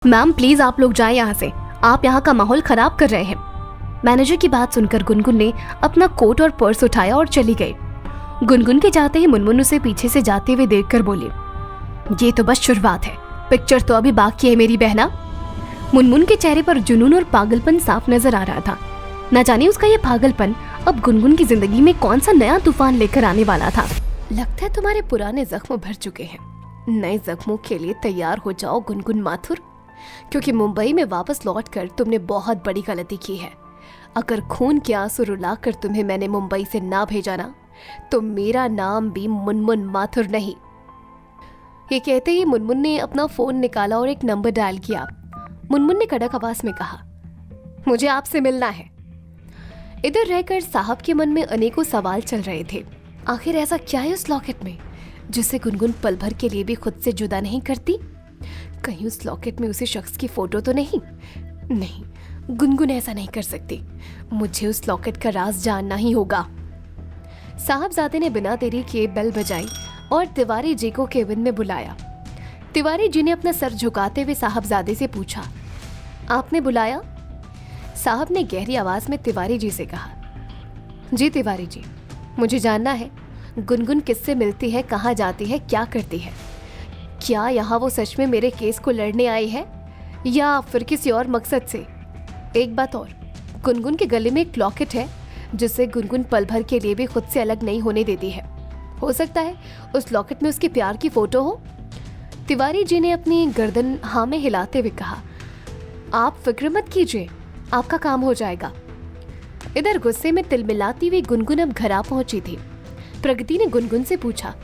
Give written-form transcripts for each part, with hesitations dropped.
Ma'am please आप लोग जाएं यहाँ से, आप यहाँ का माहौल खराब कर रहे हैं। मैनेजर की बात सुनकर गुनगुन ने अपना कोट और पर्स उठाया और चली गई। गुनगुन के जाते ही मुनमुन उसे पीछे से जाते हुए देखकर बोली, ये तो बस शुरुआत है, पिक्चर तो अभी बाकी है मेरी बहना। मुनमुन के चेहरे पर जुनून और पागलपन साफ नजर आ रहा था। न जाने उसका ये पागलपन अब गुनगुन की जिंदगी में कौन सा नया तूफान लेकर आने वाला था। लगता है तुम्हारे पुराने जख्म भर चुके हैं, नए जख्मों के लिए तैयार हो जाओ गुनगुन माथुर, क्योंकि मुंबई में वापस लौटकर तुमने बहुत बड़ी गलती की है। अगर खून के आंसू रुलाकर तुम्हें मैंने मुंबई से ना भेजा ना, तो मेरा नाम भी मुनमुन माथुर नहीं। ये कहते ही मुनमुन ने अपना फोन निकाला और एक नंबर डायल किया। मुनमुन ने कड़क आवाज में कहा, मुझे आपसे मिलना है। इधर रहकर साहब के मन में अनेकों सवाल चल रहे थे। आखिर ऐसा क्या है उस लॉकेट में जिसे गुनगुन पल भर के लिए भी खुद से जुदा नहीं करती? कहीं उस लॉकेट में उसी शख्स की फोटो तो नहीं? नहीं, गुनगुन ऐसा नहीं कर सकती। मुझे उस लॉकेट का राज जानना ही होगा। साहबजादे ने बिना देरी किए बेल बजाई और तिवारी जी को केबिन में बुलाया। तिवारी जी ने अपना सर झुकाते हुए साहबजादे से पूछा, आपने बुलाया? साहब ने गहरी आवाज में तिवारी जी से कहा, जी तिवारी जी, मुझे जानना है गुनगुन किससे मिलती है, कहाँ जाती है, क्या करती है। क्या यहाँ वो सच में मेरे केस को लड़ने आई है या फिर किसी और मकसद से? एक बात और, गुनगुन के गले में एक लॉकेट है जिससे गुनगुन पल भर के लिए भी खुद से अलग नहीं होने देती है। हो सकता है उस लॉकेट में उसके प्यार की फोटो हो। तिवारी जी ने अपनी गर्दन हाँ में हिलाते हुए कहा, आप फिक्र मत कीजिए, आपका काम हो जाएगा। इधर गुस्से में तिलमिलाती हुई गुनगुन अब घर आ पहुंची थी। प्रगति ने गुनगुन से पूछा,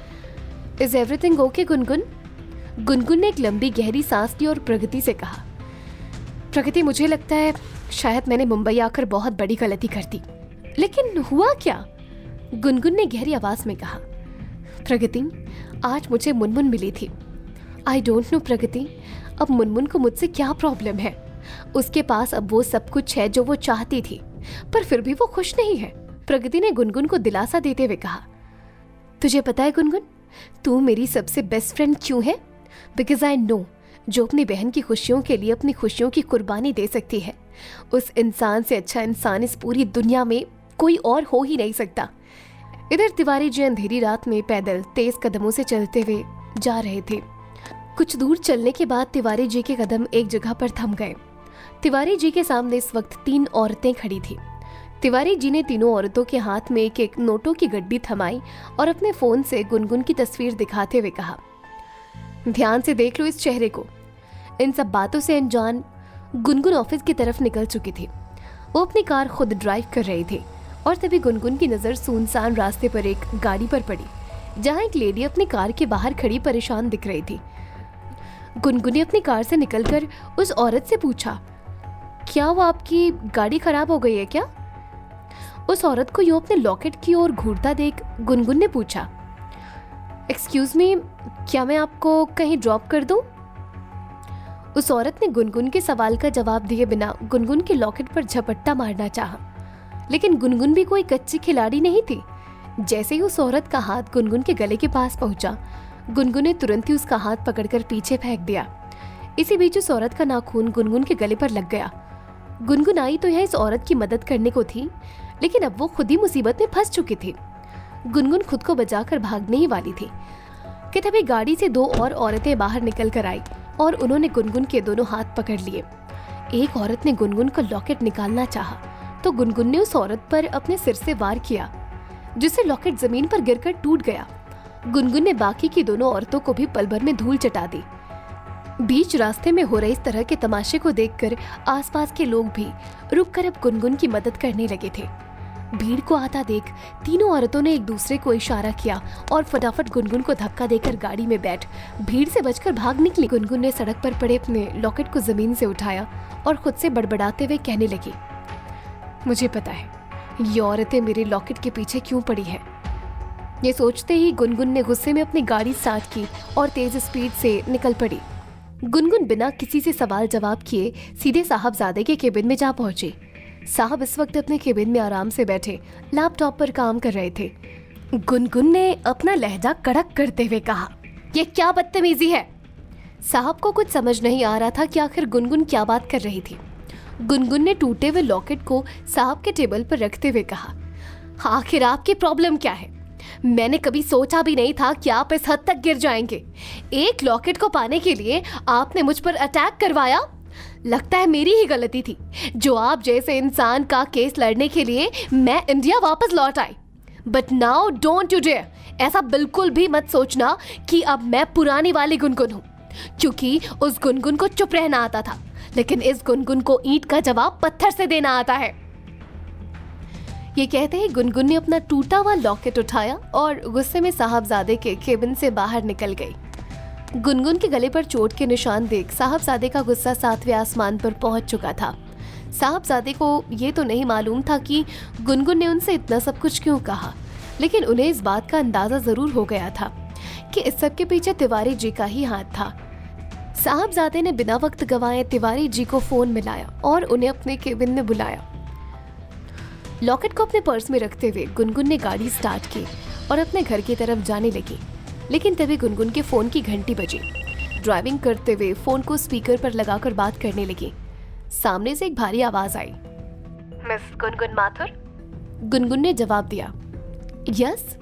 is everything okay Gungun? Gungun ने एक लंबी गहरी सांस ली और प्रगति से कहा, प्रगति मुझे लगता है शायद मैंने मुंबई आकर बहुत बड़ी गलती कर दी। लेकिन हुआ क्या? गुनगुन ने गहरी आवाज में कहा, प्रगति आज मुझे मुनमुन मिली थी। आई डोंट नो प्रगति, अब मुनमुन को मुझसे क्या प्रॉब्लम है? उसके पास अब वो सब कुछ है जो वो चाहती थी, पर फिर भी वो खुश नहीं है। प्रगति ने गुनगुन को दिलासा देते हुए कहा, तुझे पता है गुनगुन, तू मेरी सबसे बेस्ट फ्रेंड क्यों है? बिकॉज आई नो, जो अपनी बहन की खुशियों के लिए अपनी खुशियों की कुर्बानी दे सकती है, उस इंसान से अच्छा इंसान इस पूरी दुनिया में कोई और हो ही नहीं सकता। इधर तिवारी जी अंधेरी रात में पैदल तेज कदमों से चलते हुए जा रहे थे। कुछ दूर चलने के बाद तिवारी जी के कदम एक जगह पर थम गए। तिवारी जी के सामने इस वक्त 3 औरतें खड़ी थी। तिवारी जी ने तीनों औरतों के हाथ में एक एक नोटों की गड्डी थमाई और अपने फोन से गुनगुन की तस्वीर दिखाते हुए कहा, ध्यान से देख लो इस चेहरे को। इन सब बातों से अनजान गुनगुन ऑफिस की तरफ निकल चुकी थी। वो अपनी कार खुद ड्राइव कर रही थी और तभी गुनगुन की नजर सुनसान रास्ते पर एक गाड़ी पर पड़ी, जहां एक लेडी अपनी कार के बाहर खड़ी परेशान दिख रही थी। गुनगुन ने अपनी कार से निकलकर उस औरत से पूछा, क्या वो आपकी गाड़ी खराब हो गई है क्या? उस औरत को यूं अपने लॉकेट की ओर घूरता देख गुनगुन ने पूछा, एक्सक्यूज मी, क्या मैं आपको कहीं ड्रॉप कर दूं? उस औरत ने गुनगुन के सवाल का जवाब दिए बिना गुनगुन के लॉकेट पर झपट्टा मारना चाहा, लेकिन गुनगुन भी कोई कच्ची खिलाड़ी नहीं थी। जैसे ही उस औरत का हाथ गुनगुन के गले के पास पहुंचा, गुनगुन ने तुरंत ही उसका हाथ पकड़कर पीछे फेंक दिया। इसी बीच उस औरत का नाखून गुनगुन के गले पर लग गया। गुनगुन आई तो यह इस औरत की मदद करने को थी, लेकिन अब वो खुद ही मुसीबत में फंस चुकी थी। गुनगुन खुद को बचाकर भागने ही वाली थी कि तभी गाड़ी से 2 और औरतें बाहर निकल कर आई और उन्होंने गुनगुन के दोनों हाथ पकड़ लिए। एक औरत ने गुनगुन का लॉकेट निकालना चाहा तो गुनगुन ने उस औरत पर अपने सिर से वार किया, जिससे लॉकेट जमीन पर गिरकर टूट गया। गुनगुन ने बाकी की दोनों औरतों को भी पल भर में धूल चटा दी। बीच रास्ते में हो रहे इस तरह के तमाशे को देखकर आसपास के लोग भी रुककर अब गुनगुन की मदद करने लगे थे। भीड़ को आता देख तीनों औरतों ने एक दूसरे को इशारा किया और फटाफट गुनगुन को धक्का देकर गाड़ी में बैठ भीड़ से बचकर भाग निकली। गुनगुन ने सड़क पर पड़े अपने लॉकेट को जमीन से उठाया और खुद से बड़बड़ाते हुए कहने लगी, मुझे पता है ये औरतें मेरे लॉकेट के पीछे क्यों पड़ी हैं। ये सोचते ही गुनगुन ने गुस्से में अपनी गाड़ी स्टार्ट की और तेज स्पीड से निकल पड़ी। गुनगुन बिना किसी से सवाल जवाब किए सीधे साहबजादे के केबिन में जा पहुंची। साहब इस वक्त अपने केबिन में आराम से बैठे लैपटॉप पर काम कर रहे थे। गुनगुन ने अपना लहजा कड़क करते हुए कहा, यह क्या बदतमीजी है? साहब को कुछ समझ नहीं आ रहा था कि आखिर गुनगुन क्या बात कर रही थी। गुनगुन ने टूटे हुए लॉकेट को साहब के टेबल पर रखते हुए कहा, आखिर आपकी प्रॉब्लम क्या है? मैंने कभी सोचा भी नहीं था कि आप इस हद तक गिर जाएंगे। एक लॉकेट को पाने के लिए आपने मुझ पर अटैक करवाया। लगता है मेरी ही गलती थी जो आप जैसे इंसान का केस लड़ने के लिए मैं इंडिया वापस लौट आई। But now don't you dare, ऐसा बिल्कुल भी मत सोचना कि अब मैं पुरानी वाली गुनगुन हूँ, क्योंकि उस गुनगुन को चुप रहना आता था, लेकिन इस गुनगुन को ईंट का जवाब पत्थर से देना आता है। ये कहते ही गुनगुन ने अपना टूटा हुआ लॉकेट उठाया और गुस्से में साहबजादे के केबिन से बाहर निकल गई। गुनगुन के गले पर चोट के निशान देख साहबजादे का गुस्सा 7वें आसमान पर पहुंच चुका था। साहबजादे को ये तो नहीं मालूम था कि गुनगुन ने उनसे इतना सब कुछ क्यों कहा, लेकिन उन्हें इस बात का अंदाजा जरूर हो गया था कि इस सब के पीछे तिवारी जी का ही हाथ था। साहबजादे ने बिना वक्त गंवाए तिवारी जी को फोन मिलाया और उन्हें अपने केबिन में बुलाया। लॉकेट को अपने पर्स में रखते हुए गुनगुन ने गाड़ी स्टार्ट की और अपने घर की तरफ जाने लगी, लेकिन तभी गुनगुन के फोन की घंटी बजी। ड्राइविंग करते हुए फोन को स्पीकर पर लगाकर बात करने लगी। सामने से एक भारी आवाज आई, मिस गुनगुन माथुर? गुनगुन ने जवाब दिया, यस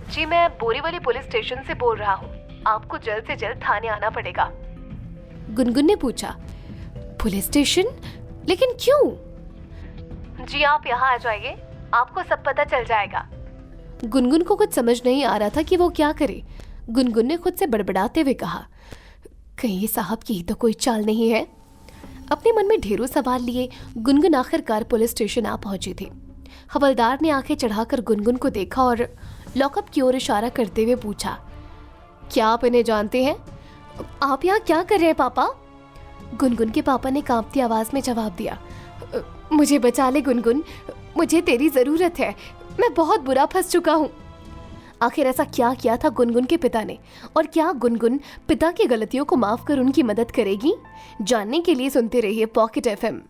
जी, मैं बोरीवली पुलिस स्टेशन से बोल रहा हूँ। आपको जल्द से जल्द थाने आना पड़ेगा। गुनगुन ने पूछा, पुलिस स्टेशन? लेकिन क्यों? जी आप यहाँ आ जाइए, आपको सब पता चल जाएगा। गुनगुन को कुछ समझ नहीं आ रहा था कि वो क्या करे। गुनगुन ने खुद से बड़बड़ाते हुए कहा, कहीं ये साहब की तो कोई चाल नहीं है। अपने मन में ढेरों सवाल लिए गुनगुन आखिरकार पुलिस स्टेशन आ पहुंची थी। हवलदार ने आंखें चढ़ाकर गुनगुन को देखा और लॉकअप की ओर इशारा करते हुए पूछा, क्या आप इन्हें जानते हैं? आप यहाँ क्या कर रहे हैं पापा? गुनगुन के पापा ने कांपती आवाज में जवाब दिया, मुझे बचा ले गुनगुन, मुझे तेरी जरूरत है, मैं बहुत बुरा फंस चुका हूँ। आखिर ऐसा क्या किया था गुनगुन के पिता ने, और क्या गुनगुन पिता की गलतियों को माफ कर उनकी मदद करेगी? जानने के लिए सुनते रहिए पॉकेट FM।